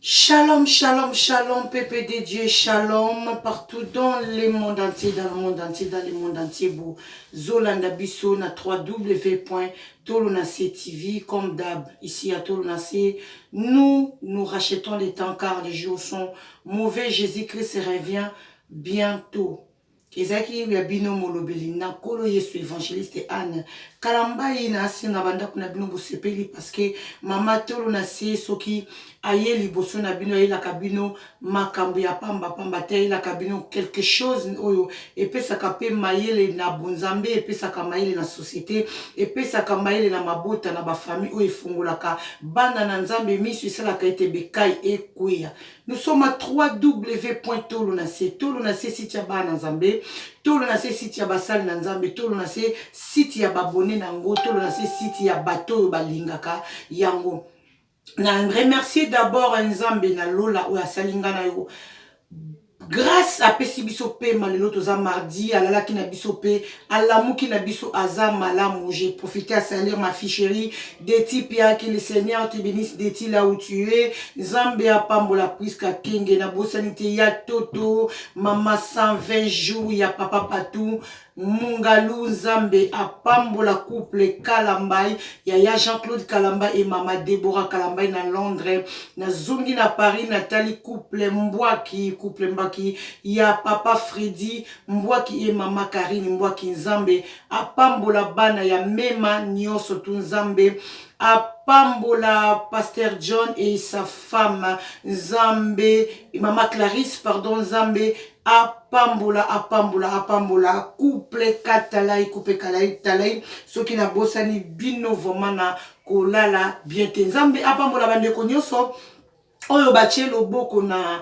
Shalom, shalom, shalom, peuple de Dieu, shalom, partout dans le monde entier, dans le monde entier, dans le monde entier, bo, Zolanda Bisso, na 3W.tolonacé TV, comme d'hab, ici à Tolonacé, nous rachetons les temps car les jours sont mauvais, Jésus-Christ revient bientôt. Ezaki ya bino molobeli na kolo Yesu évangéliste Anne kalamba ina singa banda kuna bino bosepeli parce que mama tolo na sie soki aye liboso na bino aye la kabino makambo ya pamba pamba te la kabino quelque chose oyo epesaka pe mayele na bonzambe epesaka mayele na société epesaka mayele na mabota na ba famille oyo efungolaka bana na nzambe misu esalaka ete bekai ekweya. Nous sommes à 3W.tolonacé tolonacé site ya bana nzambe tolonacé site ya basali na nzambe tolonacé site ya babone nango tolonacé site ya bato oyo balingaka yango. Na remercier d'abord nzambe na lola oyo asali nga na yo grâce à Pesibiso P malelo toza mardi alalaki na biso P alamuki na biso aza malamu. J'ai profité à salir ma ficherie des types que le Seigneur te bénisse de ti là où tu es. Nzambe a pambola puisque kenge na bosanité ya toto mama 120 jours ya papa patou Mungalu Nzambe a pambola couple Kalambai ya Jean-Claude Kalamba et mama Deborah Kalamba na Londres na zongi na Paris Nathalie couple Mbwaki couple Mbwaki ya papa Freddy Mbwaki et mama Karine Mbwaki. Nzambe a pambola bana ya mema nyoso tu Nzambe a pambola Pasteur John et sa femme Nzambe mama Clarisse pardon Nzambe apambola couple katalai couple kalai talai soki na bosani bino vomana kolala bien te. Nzambe apambola bandeko nyonso oyo batie loboko na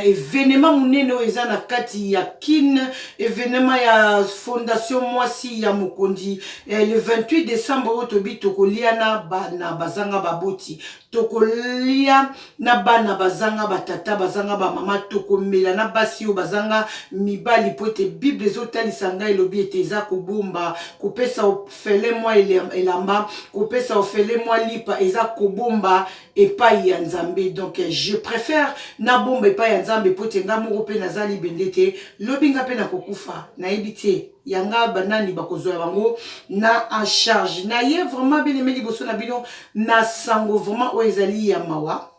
événement munene oyo eza na kati ya kin événement ya fondation mwasi ya mokondi le 28 décembre oyo tobi tokolia na bana bazanga baboti tokolia na bana bazanga batata bazanga bamama tokomela na basi oyo bazanga mibali po ete bible ezotalisa ngai elobi ete eza kobomba kopesa ofele mwa elamba kopesa ofele mwa lipa eza kobomba epai ya nzambe. Donc je préfère na bomba epai ya nzambe po ete nga moko mpe naza libende te lobi nga mpe nakokufa nayebi te yanga banani bakozwa bango na en charge na ye vraiment bien aimé liboso na bino na sango vraiment oyo ezali ya mawa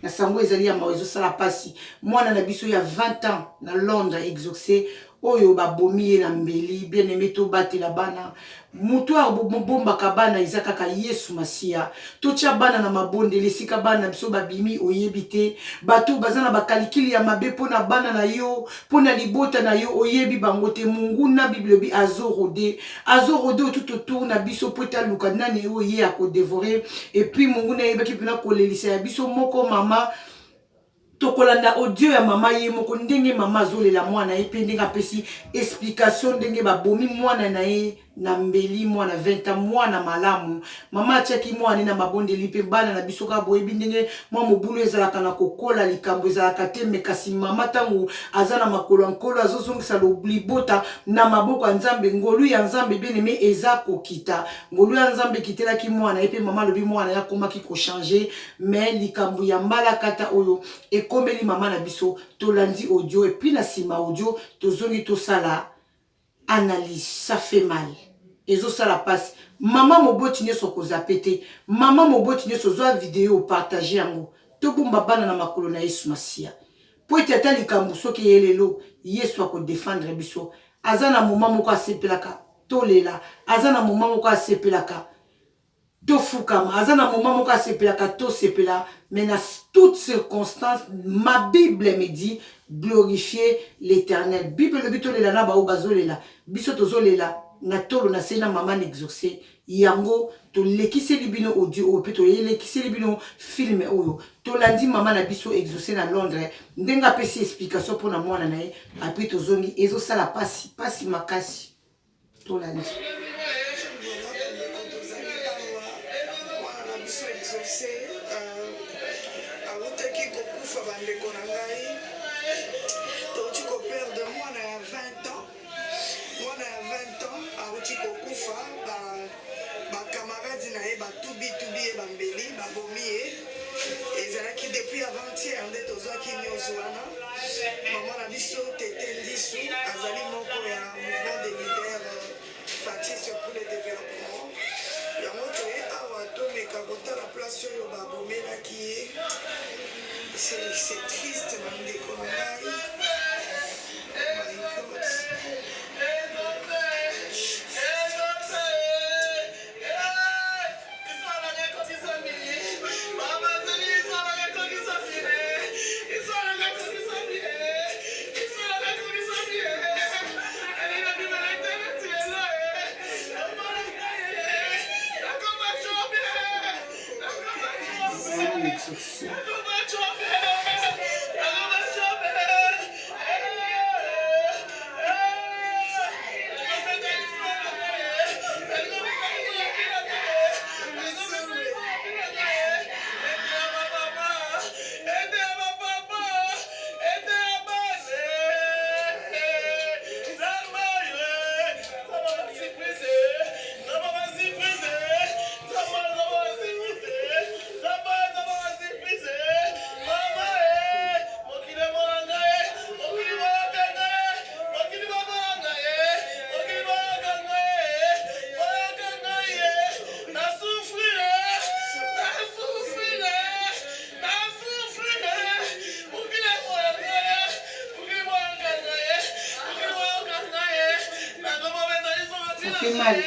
na sango ezali ya mawa ezosala pasi mwana na biso ya 20 ans na Londres exaucé oyo babomi ye na mbeli bien aimé to batela bana mutu abombaka bana eza kaka Yesu Masiya totia bana na mabonde lesika bana biso babimi oyebi te bato baza na bakalikili ya mabe pona bana na yo pona libota na yo oyebi bango te. Mungu na Bible bi azorode tout autour na biso pota luka nani oyo ye akodevore et puis Mungu na yebaki pina kolelisa ya biso moko mama tokolanda audio ya mama ye moko ndenge mama azolela mwana ye pe ndenge apesi explication ndenge babomi mwana na ye na mbeli mwana 20 ans mwana malamu mama atiaki mwana na mabondeli pe bana na biso ka boyebi ndenge mwa mobulu ezalaka na kokola likambo ezalaka te me kasi mama tango aza na makolo nkolo azozongisa libota na maboko ya nzambe ngolu ya nzambe bien aimé eza kokita ngolu ya nzambe kitelaki mwana ye pe mama lobi mwana ya komaki ko changer mais likambo ya mbala kata oyo ekomeli mama na biso tolandi audio et puis na sima audio tozongi tosala analyse ça fait mal ezo sala passe mama moboti nyeso koza pété mama moboti nyeso zwa vidéo partager yango to bomba bana na makolo na Yesu Masiya po ete ata likambo soki yelelo Yesu ako défendre biso azana moma moko asepelaka tolela azana moma moko asepelaka tofukama azana moma moko asepelaka tosepela mais na toutes circonstances ma Bible me dit glorifier l'Éternel. Bible le bitolela na ba obazolela biso tozolela na tolo na sena mama n'exaucé yango to lekiseli bino audio o pe to lekiseli bino film oyo to landi mama na biso exaucé na Londres ndenga pesi explication pour na mwana na ye après to zongi ezo sala pasi makasi to landi camarades na ye batubi bambeli babomi ye ezalaki depuis avant-hier nde tozwaki nyonso wana mama na biso tete ndisu azali moko ya mouvement de leader factice pour le développement yango toye awa tomeka kotala place oyo babomelaki ye c'est triste bandeko na ngai. Mal.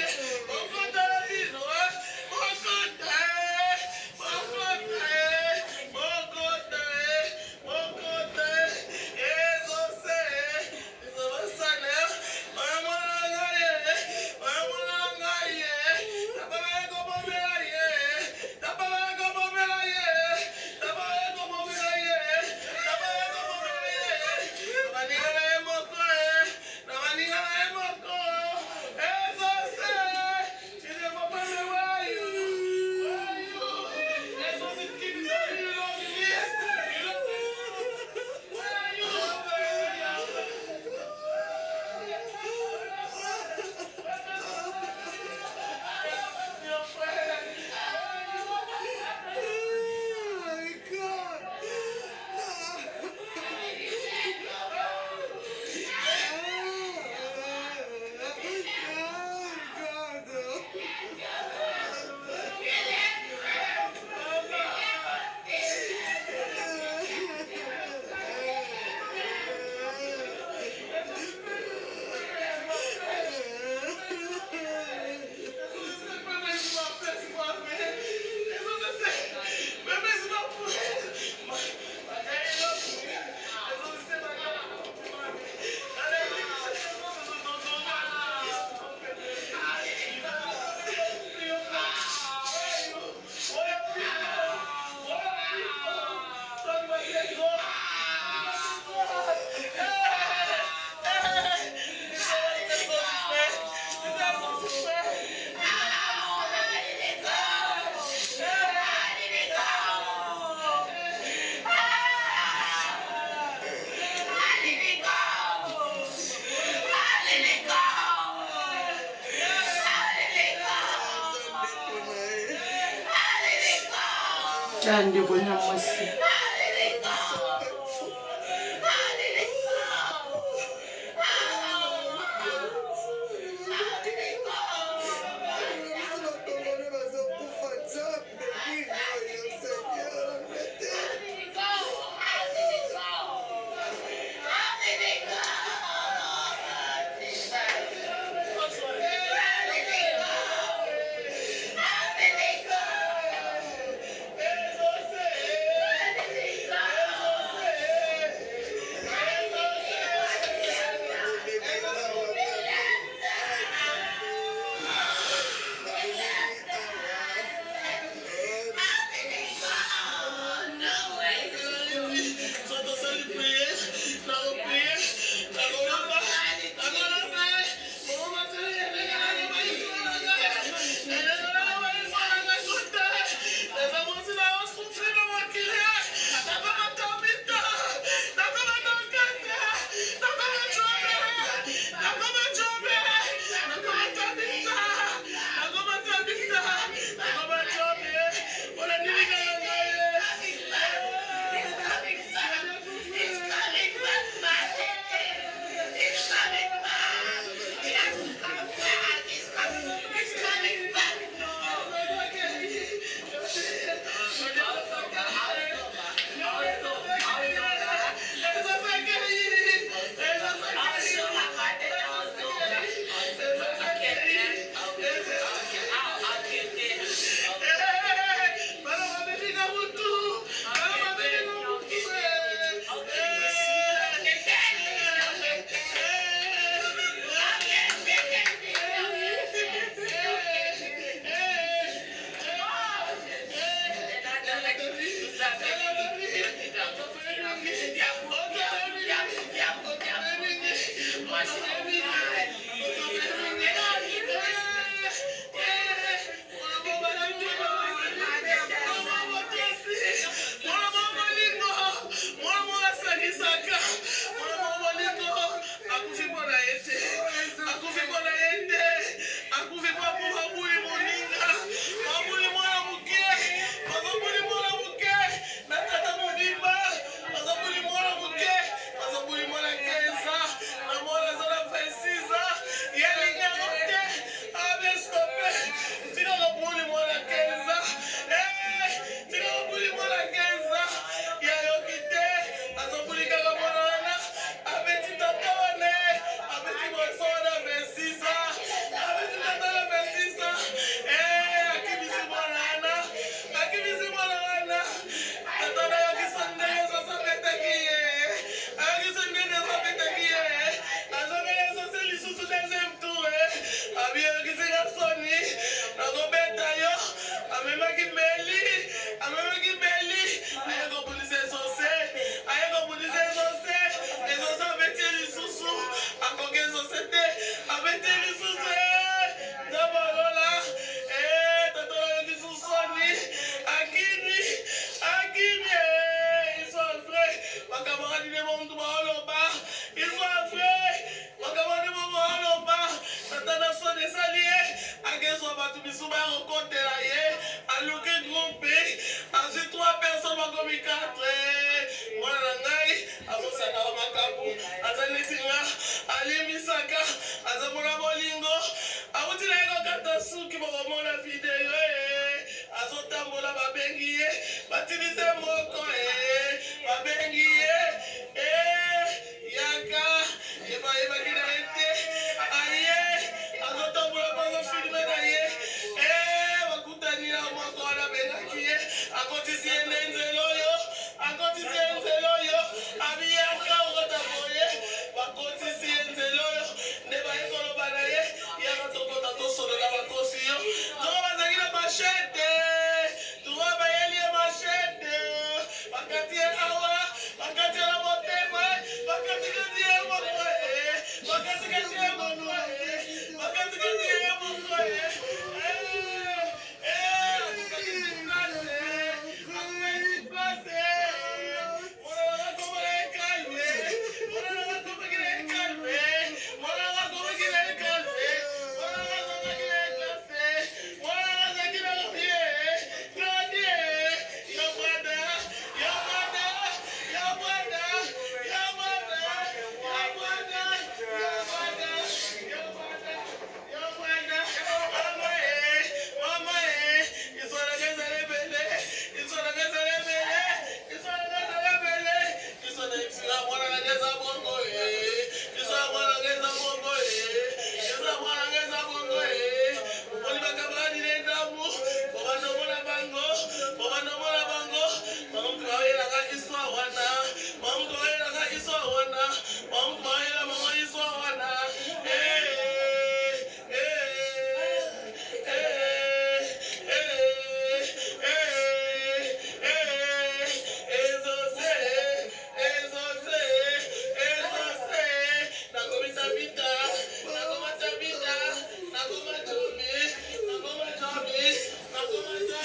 Ndeko na mwasi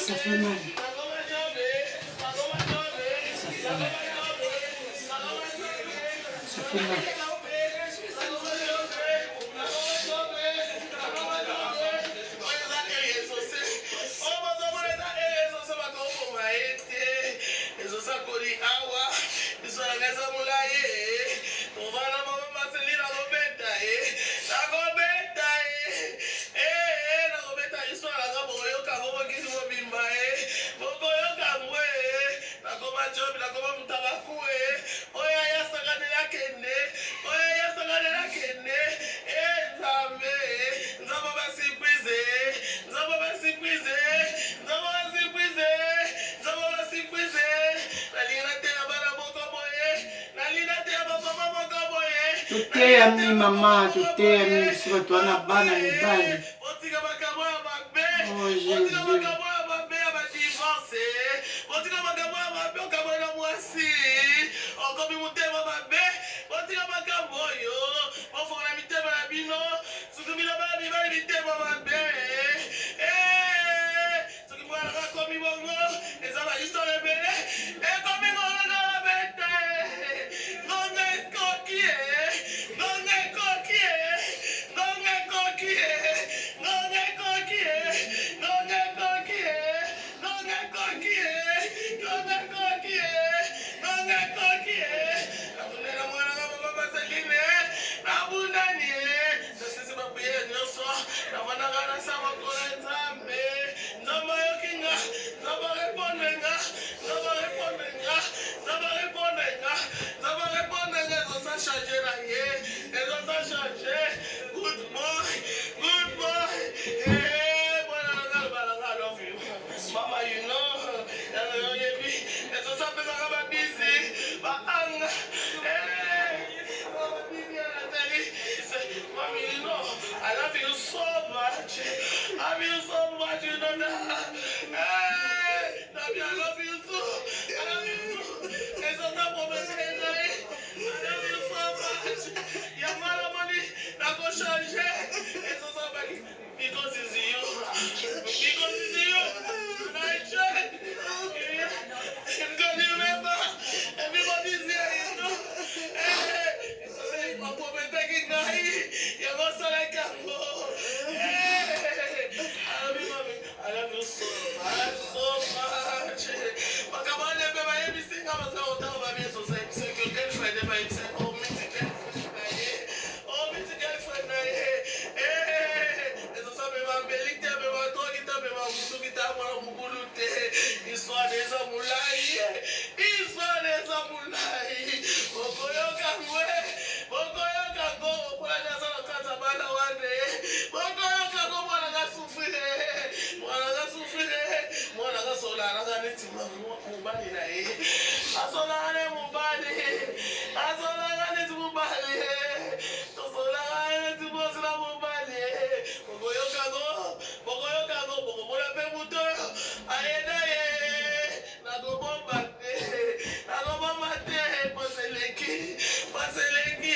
Ça fait mal. Ça fait mal. Tuteyami mama, tuteyami bisiko tuana bana mibali. Oh Jésus. ofona mitema na bino soki bino bamibali mitema mabe soki mwana kakomi bongo eza bahistore ebele ekomi bongo na babete ngonga ekoki ngonga ekoki ngonga ekoki ngonga ekoki ngonga ekoki ngonga ekoki ngonga ekoki ngonga ekoki nabundela mwana kababa baseline nabundani nasisi babuye nyonso navandaka na samakola nzambe nzambe yokinga nzambe repondenga nzambe repondenga nzambe repondenga nzambe repondenga ezosa change na ye ezosa change good boy mwana nanga balanga I love you mama you know yoyebi ezosa pesaka babizi baanga Mommy, you know, I love you so much. I love you so much, you know that. Hey, Nabi, I love you too. I love you too. It's a top of I love you so much. Your mother money, not go change. It's a somebody because it's you. Because it's you. And I tried. Because you remember, everybody's there, you know. Hey, it's a say, Papa, we're taking you must like a I love you, mommy. I love you so much, so much. But come on, everything I was going to tell my so say your girlfriend, everybody said, oh, me to girlfriend, oh, me to girlfriend, it's a summer, I'm belly, I'm talking to me, I'm looking at my mugulute. This one is a mulai, this one is a mulai. Okoyoka, Okoyoka, go, bana wande boko yoka mwana gasufire mwana gasola nanga netima mubali na ye asola ne mubali asola ne mubali asola ne tibosla mubali boko yoka go boko mona pe muto ayeda ye na go bombate paseleki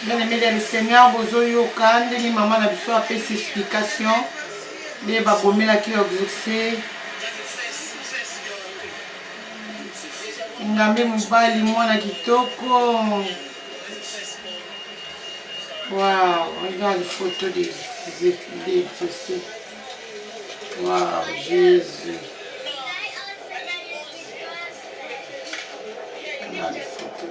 Bien aimé dans le Seigneur, bozo yoka ndeni maman na biso apesi explication nde babomelaki exaucé ngambe mobali mwana kitoko. Waouh, regarde les photos des exaucés. Waouh, Jésus. Regarde les photos.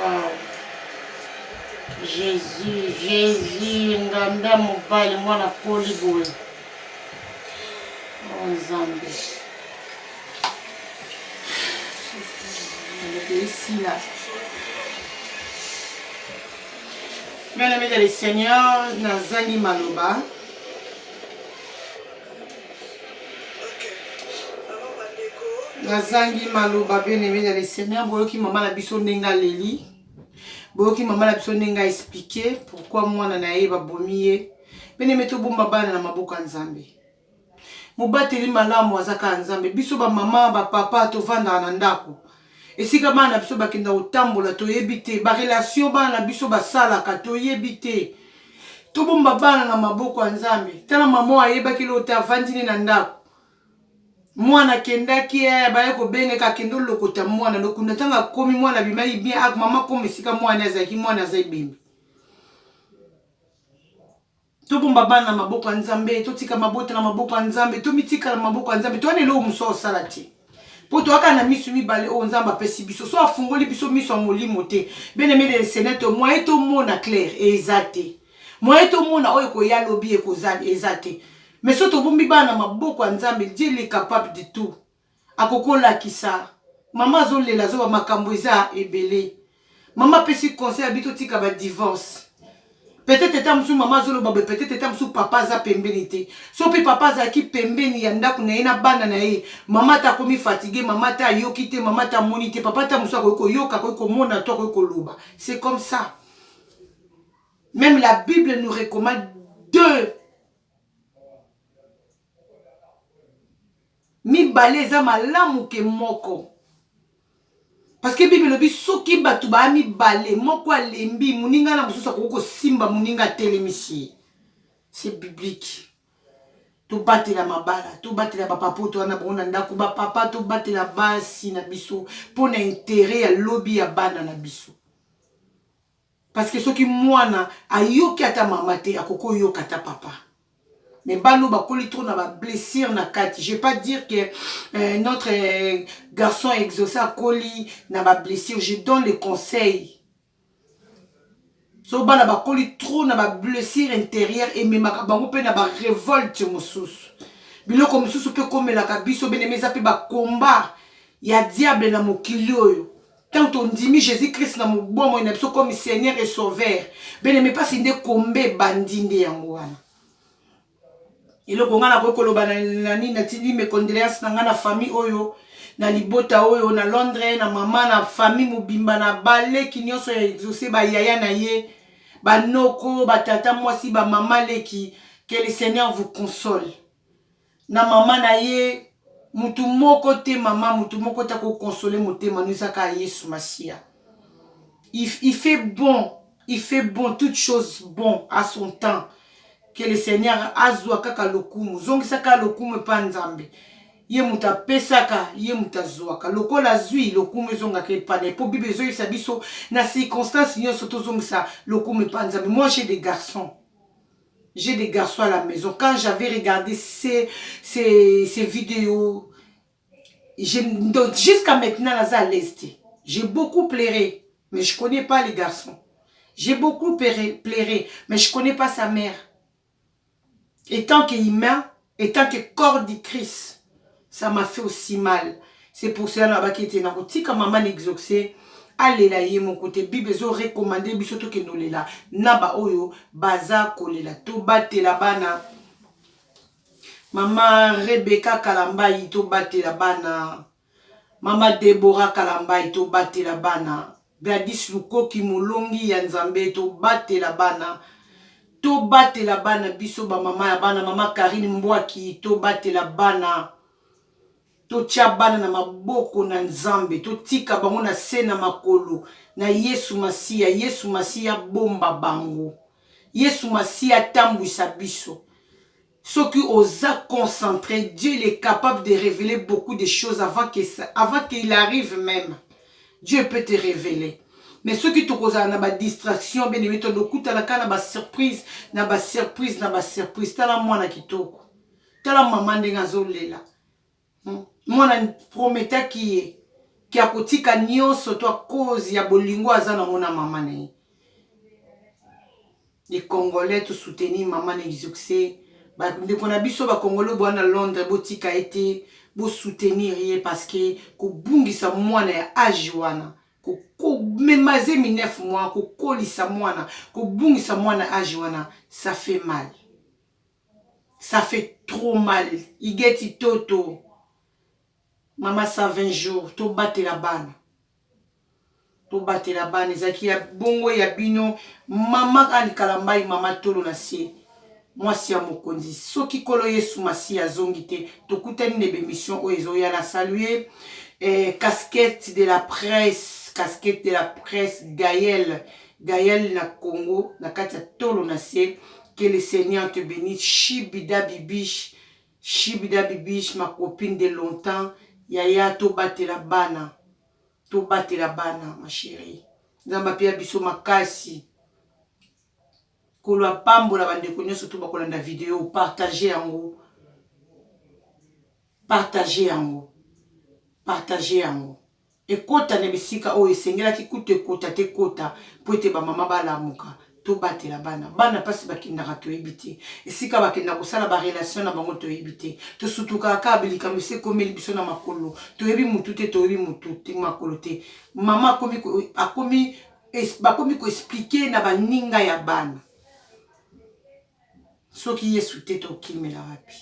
Wow. Jésus, Jésus, nganda mobali mwana poli boye. Oh Nzambe. On est ici là. Bien aimé dans le Seigneur, Nazani Maloba. Nazangi Maloba, bien aimé dans le Seigneur, boyoki maman na biso nenga leli. Boyoki maman na biso nenga expliquer pourquoi moi na ye ba bomiye. Bien aimé to bomba bana na maboko Nzambe. Mobateli malamu azaka Nzambe. Biso ba maman, ba papa to vanda na ndako. Esika bana biso bakenda otambola to yebite, ba relation bana biso basala ka to yebite. To bomba bana na maboko Nzambe. Tala maman ayebaki lota vandine na ndako. Mwana kendaki baye ko benga ka kendo lokota mwana lokunda tanga komi mwana bimai bien ak mama komi sika mwana azaki mwana azai bimbi. To bomba bana na maboko Nzambe, to tika mabota na maboko Nzambe, to mitika na maboko Nzambe, to ane lo muso salati. Poto aka na misu mibale o Nzamba pesi biso so afungoli biso miso molimo te. Bien aimé de sénateur moi eto mona clair exacté. Moi eto mona oyo ko ya lobi e ko zali exacté. Mais surtout bombi bana maboko Nzambe, Dieu est capable de tout. Akokola kisa. Mama zo lela zo ba makambo eza ebele. Mama pesi conseil habito tika ba divorce. Peut-être état musu maman zolo babe, peut-être état musu papa za pembeni te. So pe papa za ki pembeni ya ndako na ina bana na ye. Mama ta komi fatigué, mama ta yoki te, mama ta moni te, papa ta musu ko yoka ko mona to ko luba. C'est comme ça. Même la Bible nous recommande deux. Mi balé za malamu ke moko. Parce que Bible lobi soki batu ba mi balé moko alembi muninga na mususa ko simba muninga telemisi. C'est biblique. To batela mabala, to batela ba papa to na bona ndako ba papa to batela basi na biso pona intérêt ya lobby ya bana na biso. Parce que soki mwana ayoki ata mama te akoko yoka ata papa. Mais bano bakoli trop na ba blessure na kati. Je vais pas dire que notre garçon exaucé a koli na ba blessure. Je donne les conseils. So bana bakoli trop na ba blessure intérieure et même bango pe na ba révolte mosusu. Biloko mosusu pe komela ka biso bene meza pe ba combat ya diable na mokili oyo. Tant on dit Jésus Christ na mobomo na biso comme Seigneur et Sauveur. Bene me pas sinde kombe bandinde yango wana. Et le Congo na koloba na ni na tindi me condoléances na ngana famille oyo na libota oyo na Londres na mama na famille mobimba na balé kinyoso ya exaucé ba yaya na ye ba noko ba tata mwasi ba mama leki que le Seigneur vous console. Na mama na ye mutu moko te mama mutu moko ta ko consoler motema nusaka Yesu Masia. Il fait bon, toutes choses bon à son temps. Que le Seigneur azwa kaka lokumu zongisaka lokumu pa Nzambe ye muta pesaka ye muta zwaka lokola zui lokumu zonga ke pa ne po bible zo yisa biso na circonstance nyonso to zongisa lokumu pa Nzambe. Moi j'ai des garçons à la maison. Quand j'avais regardé ces vidéos, jusqu'à maintenant à l'est, j'ai beaucoup pleuré, mais je connais pas les garçons. J'ai beaucoup pleuré, mais je connais pas sa mère. Et tant qu'humain, et tant que corps du Christ, ça m'a fait aussi mal. C'est pour cela que je suis dit que maman exaucé, alela ye mon côté bible ezo recommander biso tokende olela na ba oyo baza kolela tobatela bana mama Rebecca Kalambai tobatela bana mama Deborah Kalambai tobatela bana Gladys Lukoki Mulongi ya Nzambe tobatela bana biso ba mama ya bana mama Karine Mbwaki tobatela bana totia bana na maboko na Nzambe totika bango na se na makolo na Yesu Masia bomba bango Yesu Masia tambwisa biso soki oza concentré Dieu il est capable de révéler beaucoup de choses avant qu'il arrive même Dieu peut te révéler mais ceux qui te causent na ba distraction bien aimé to dokuta na kana ba surprise tala mwana kitoko tala mama ndenga zolela mwana prometa ki akotika nyonso to cause ya bolingo aza na mona mama na ye les Congolais to soutenir maman na succès ba ndeko na biso ba Congolais bo na Londres botika été bo soutenir ye parce que ko bungisa mwana ya âge wana ko memaze 9 mois ko kolisa mwana ko bungisa mwana âge wana ça fait mal ça fait trop mal igeti toto mama 120 jours to batela bana ezaki ya bongo ya bino mama Anne Kalambai mama tolo na sie mwasi ya mokonzi soki kolo Yesu Masia zongi te tokutani na émission oyo ezoya na saluer casquette de la presse Gaël na Congo na kati ya tolo na sie que le Seigneur te bénisse Shibida Bibish ma copine de longtemps yaya to batela bana ma chérie nzamba pia biso makasi kolwa pambola bandeko nyonso to bakolanda video partager yango ekota na bisika oyo esengelaki kutu ekota te kota po ete bamama balamuka tobatela bana pasi bakendaka toyebi te esika bakenda kosala barelation na bango toyebi te tosutukaka kaka bilikambo esi ekomeli biso na makolo toyebi mutu te makolo te mama bakomi koexplike na baninga ya bana soki Yesu te tokimela wapi.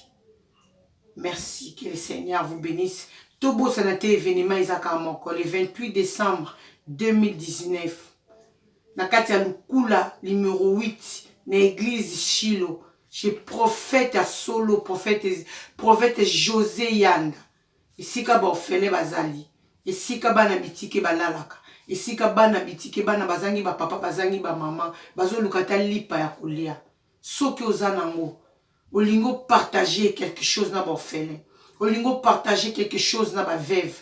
Merci, que le Seigneur vous bénisse. Tobo sanate événement ezaka moko le 28 décembre 2019 na kati ya Lukula numéro 8 na église Shilo chez prophète à solo prophète José Yanda esika ba ofele bazali esika bana bitike balalaka esika bana bitike bana bazangi ba papa bazangi ba mama bazoluka ta lipa ya kolia soki ozanango olingo partager quelque chose na ba ofele olingo partager quelque chose na ba veuve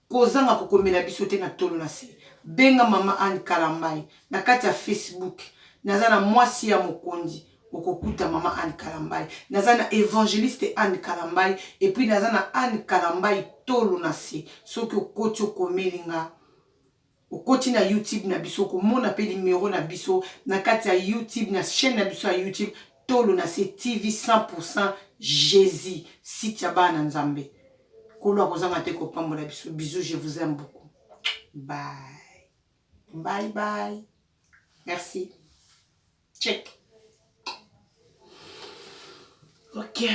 kozanga kokomela biso te na tolo na se benga mama Anne Kalambai na kati ya Facebook naza na mwasi ya mokondi okokuta mama Anne Kalambai naza na évangéliste Anne Kalambai et puis naza na Anne Kalambai tolo na se soki okoti okomelinga okoti na YouTube na biso komona pe numéro na biso na kati ya YouTube na chaîne na biso ya YouTube tolo na se TV 100% Jésus site ya bana nzambe kolo akozanga te kopambola biso bisous je vous aime beaucoup bye merci check ok